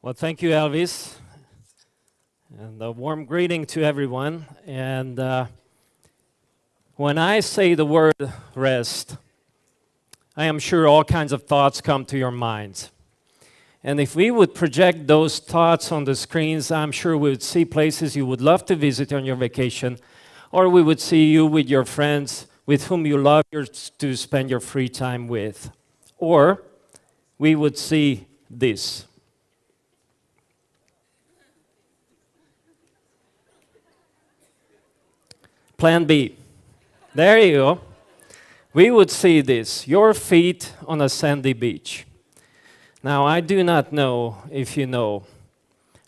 Well, thank you, Elvis, and a warm greeting to everyone. And when I say the word rest, I am sure all kinds of thoughts come to your minds. And if we would project those thoughts on the screens, I'm sure we would see places you would love to visit on your vacation, or we would see you with your friends with whom you love to spend your free time with. Or we would see this. Plan B. There you go. We would see this, your feet on a sandy beach. Now, I do not know if you know,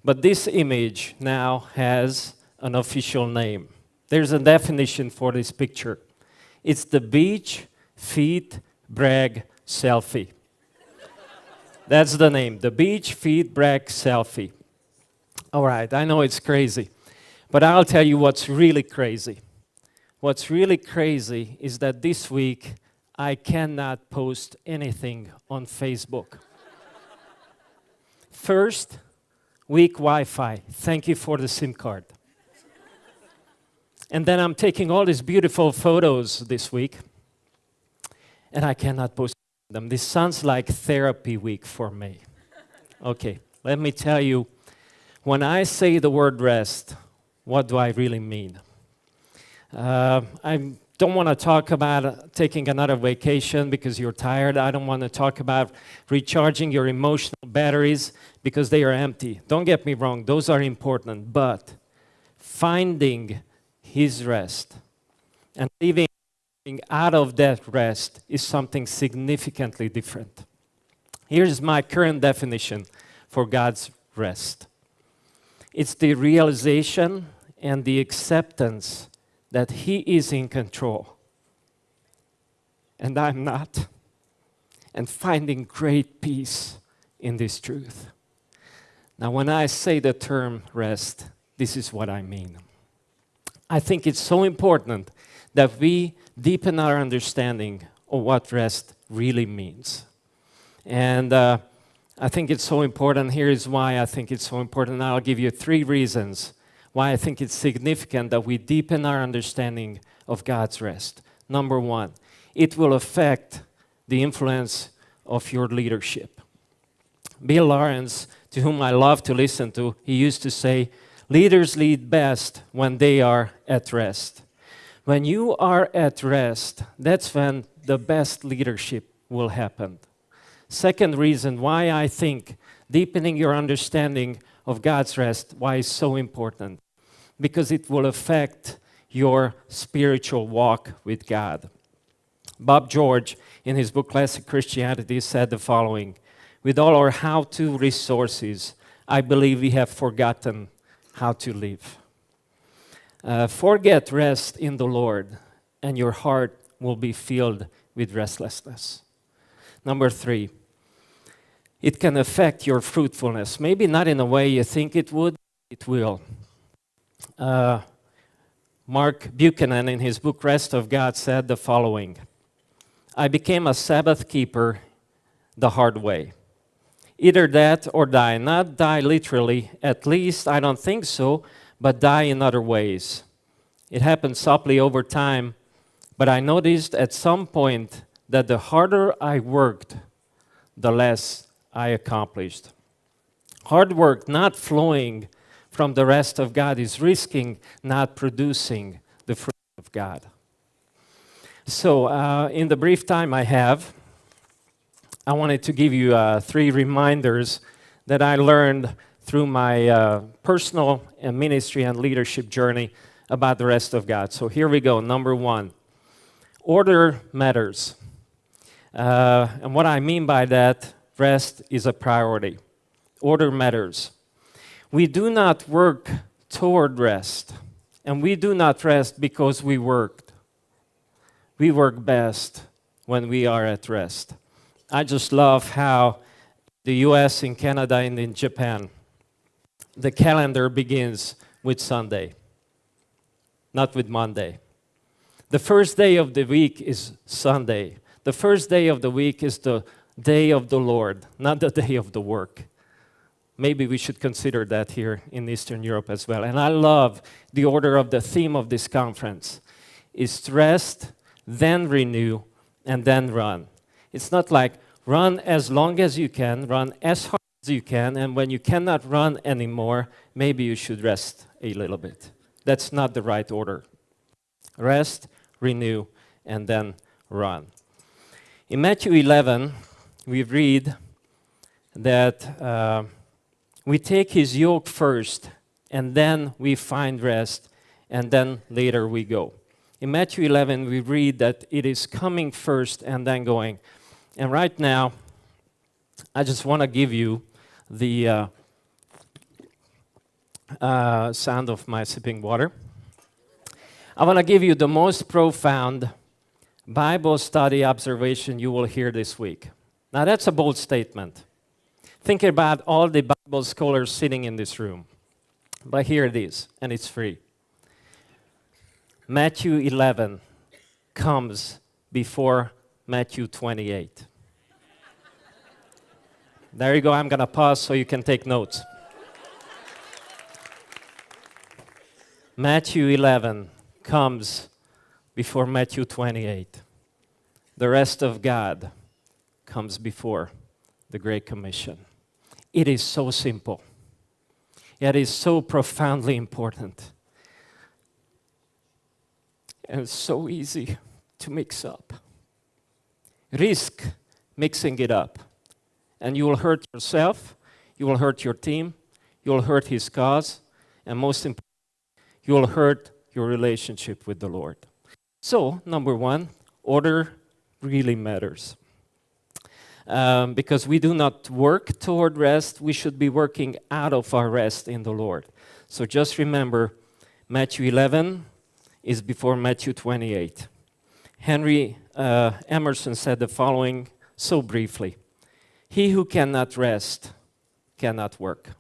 but this image now has an official name. There's a definition for this picture. It's the beach feet brag selfie. That's the name, the beach feet brag selfie. All right, I know it's crazy, but I'll tell you what's really crazy. What's really crazy is that this week I cannot post anything on Facebook. First, weak Wi-Fi. Thank you for the SIM card. And then I'm taking all these beautiful photos this week, and I cannot post them. This sounds like therapy week for me. Okay, let me tell you, when I say the word rest, what do I really mean? I don't want to talk about taking another vacation because you're tired. I don't want to talk about recharging your emotional batteries because they are empty. Don't get me wrong, those are important. But finding His rest and living out of that rest is something significantly different. Here's my current definition for God's rest. It's the realization and the acceptance that He is in control, and I'm not, and finding great peace in this truth. Now, when I say the term rest, this is what I mean. I think it's so important that we deepen our understanding of what rest really means. And I think it's so important. Here is why I think it's so important. I'll give you 3 reasons why I think it's significant that we deepen our understanding of God's rest. Number 1, it will affect the influence of your leadership. Bill Lawrence, to whom I love to listen to, he used to say, leaders lead best when they are at rest. When you are at rest, that's when the best leadership will happen. Second reason why I think deepening your understanding of God's rest, why it's so important. Because it will affect your spiritual walk with God. Bob George, in his book Classic Christianity, said the following: with all our how-to resources, I believe we have forgotten how to live. Forget rest in the Lord, and your heart will be filled with restlessness. Number 3, it can affect your fruitfulness. Maybe not in a way you think it would, it will. Mark Buchanan, in his book Rest of God, said the following: I became a Sabbath keeper the hard way. Either that or die. Not die literally, at least I don't think so, but die in other ways. It happened softly over time, but I noticed at some point that the harder I worked, the less I accomplished. Hard work not flowing from the rest of God is risking not producing the fruit of God. So, in the brief time I have, I wanted to give you 3 reminders that I learned through my personal and ministry and leadership journey about the rest of God. So here we go. Number 1, order matters. And what I mean by that, rest is a priority. Order matters. We do not work toward rest, and we do not rest because we worked. We work best when we are at rest. I just love how the US, in Canada, and in Japan, the calendar begins with Sunday, not with Monday. The first day of the week is Sunday. The first day of the week is the day of the Lord, not the day of the work. maybe we should consider that here in Eastern Europe as well. And I love the order of the theme of this conference is rest, then renew, and then run. It's not like run as long as you can, run as hard as you can, and when you cannot run anymore, maybe you should rest a little bit. That's not the right order. Rest, renew, and then run. In Matthew 11, we read that we take his yoke first, and then we find rest, and then later we go. In Matthew 11, we read that it is coming first and then going. And right now, I just want to give you the sound of my sipping water. I want to give you the most profound Bible study observation you will hear this week. Now, that's a bold statement. Think about all the Bible scholars sitting in this room. But here it is, and it's free. Matthew 11 comes before Matthew 28. There you go. I'm going to pause so you can take notes. Matthew 11 comes before Matthew 28. The rest of God comes before the Great Commission. It is so simple. It is so profoundly important. And it's so easy to mix up. Risk mixing it up. And you will hurt yourself, you will hurt your team, you will hurt his cause, and most importantly, you will hurt your relationship with the Lord. So, number one, order really matters. Because we do not work toward rest, we should be working out of our rest in the Lord. So just remember, Matthew 11 is before Matthew 28. Henry Emerson said the following so briefly: he who cannot rest cannot work.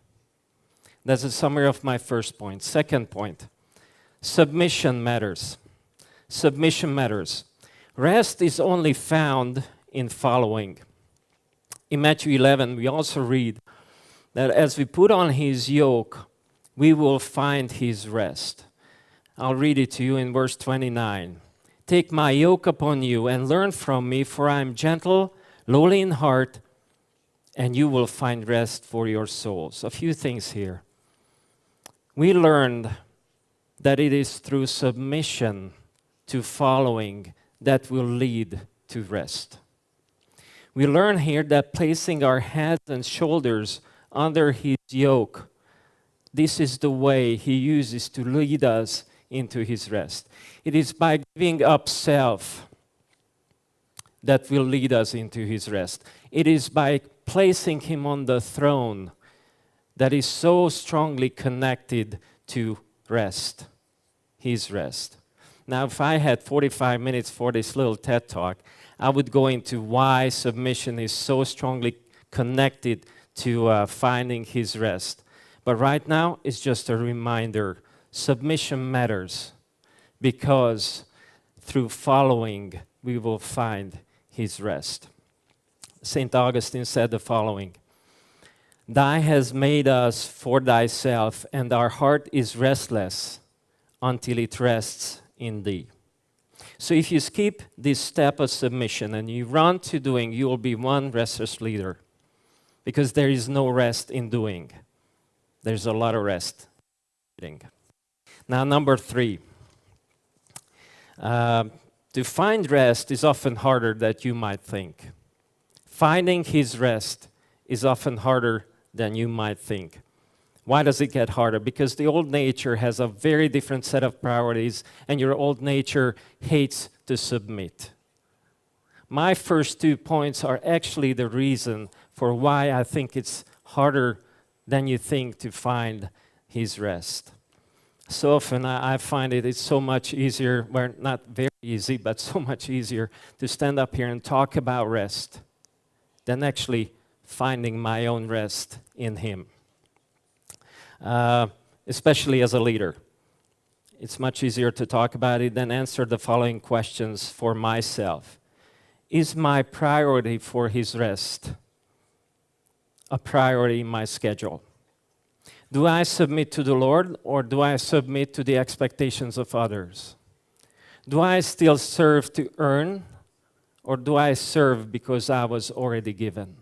That's a summary of my first point. Second point, submission matters. Submission matters. Rest is only found in following. In Matthew 11, we also read that as we put on his yoke, we will find his rest. I'll read it to you in verse 29. Take my yoke upon you and learn from me, for I am gentle, lowly in heart, and you will find rest for your souls. A few things here. We learned that it is through submission to following that will lead to rest. We learn here that placing our heads and shoulders under his yoke, this is the way he uses to lead us into his rest. It is by giving up self that will lead us into his rest. It is by placing him on the throne that is so strongly connected to rest, his rest. Now, if I had 45 minutes for this little TED Talk, I would go into why submission is so strongly connected to finding his rest. But right now, it's just a reminder. Submission matters because through following, we will find his rest. St. Augustine said the following: Thou hast made us for thyself, and our heart is restless until it rests in thee. So if you skip this step of submission and you run to doing, you will be one restless leader, because there is no rest in doing. There's a lot of rest in doing. Now, number 3. To find rest is often harder than you might think. Finding his rest is often harder than you might think. Why does it get harder? Because the old nature has a very different set of priorities, and your old nature hates to submit. My first 2 points are actually the reason for why I think it's harder than you think to find his rest. So often I find it's so much easier, well, not very easy, but so much easier to stand up here and talk about rest than actually finding my own rest in him. Especially as a leader. It's much easier to talk about it than answer the following questions for myself. Is my priority for his rest a priority in my schedule? Do I submit to the Lord, or do I submit to the expectations of others? Do I still serve to earn, or do I serve because I was already given?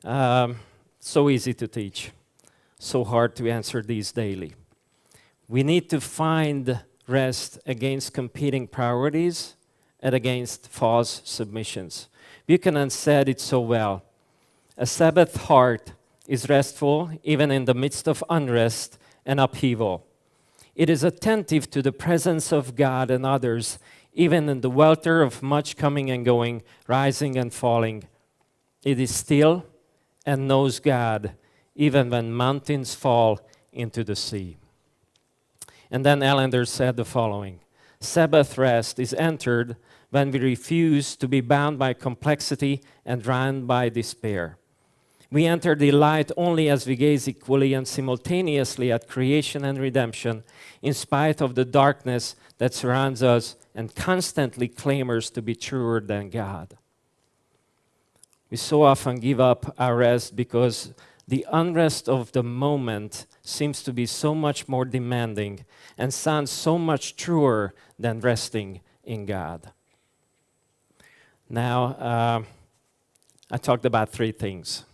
So easy to teach, so hard to answer these daily. We need to find rest against competing priorities and against false submissions. Buchanan said it so well. A Sabbath heart is restful even in the midst of unrest and upheaval. It is attentive to the presence of God and others, even in the welter of much coming and going, rising and falling. It is still and knows God, even when mountains fall into the sea. And then Allender said the following: Sabbath rest is entered when we refuse to be bound by complexity and drowned by despair. We enter delight only as we gaze equally and simultaneously at creation and redemption, in spite of the darkness that surrounds us and constantly clamors to be truer than God. We so often give up our rest because the unrest of the moment seems to be so much more demanding and sounds so much truer than resting in God. Now, I talked about three things.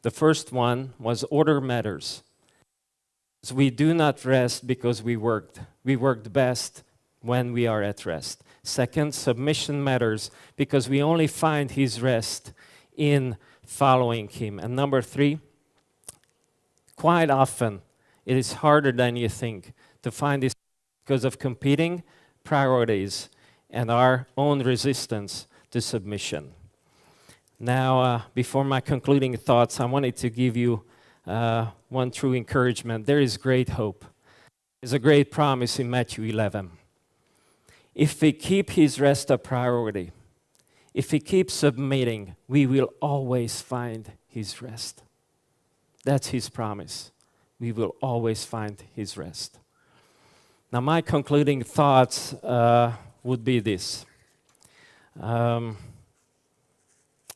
The first one was order matters. So we do not rest because we worked. We worked best when we are at rest. Second, submission matters because we only find His rest in following Him. And number three, quite often it is harder than you think to find this because of competing priorities and our own resistance to submission. Now, before my concluding thoughts, I wanted to give you one true encouragement. There is great hope. There's a great promise in Matthew 11. If we keep His rest a priority, if we keep submitting, we will always find His rest. That's His promise. We will always find His rest. Now, my concluding thoughts would be this.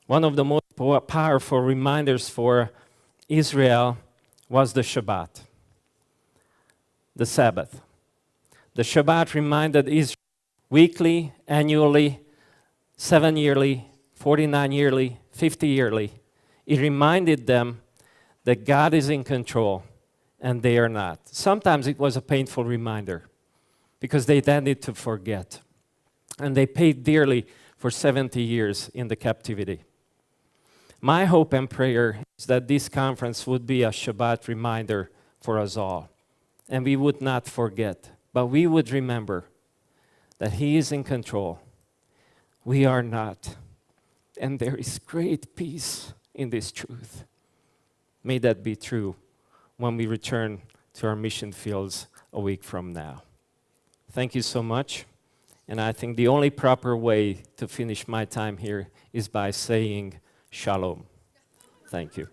One of the most powerful reminders for Israel was the Shabbat, the Sabbath. The Shabbat reminded Israel weekly, annually, 7 yearly, 49 yearly, 50 yearly. It reminded them that God is in control and they are not. Sometimes it was a painful reminder because they tended to forget. And they paid dearly for 70 years in the captivity. My hope and prayer is that this conference would be a Shabbat reminder for us all. And we would not forget, but we would remember that He is in control. We are not. And there is great peace in this truth. May that be true when we return to our mission fields a week from now. Thank you so much. And I think the only proper way to finish my time here is by saying Shalom. Thank you.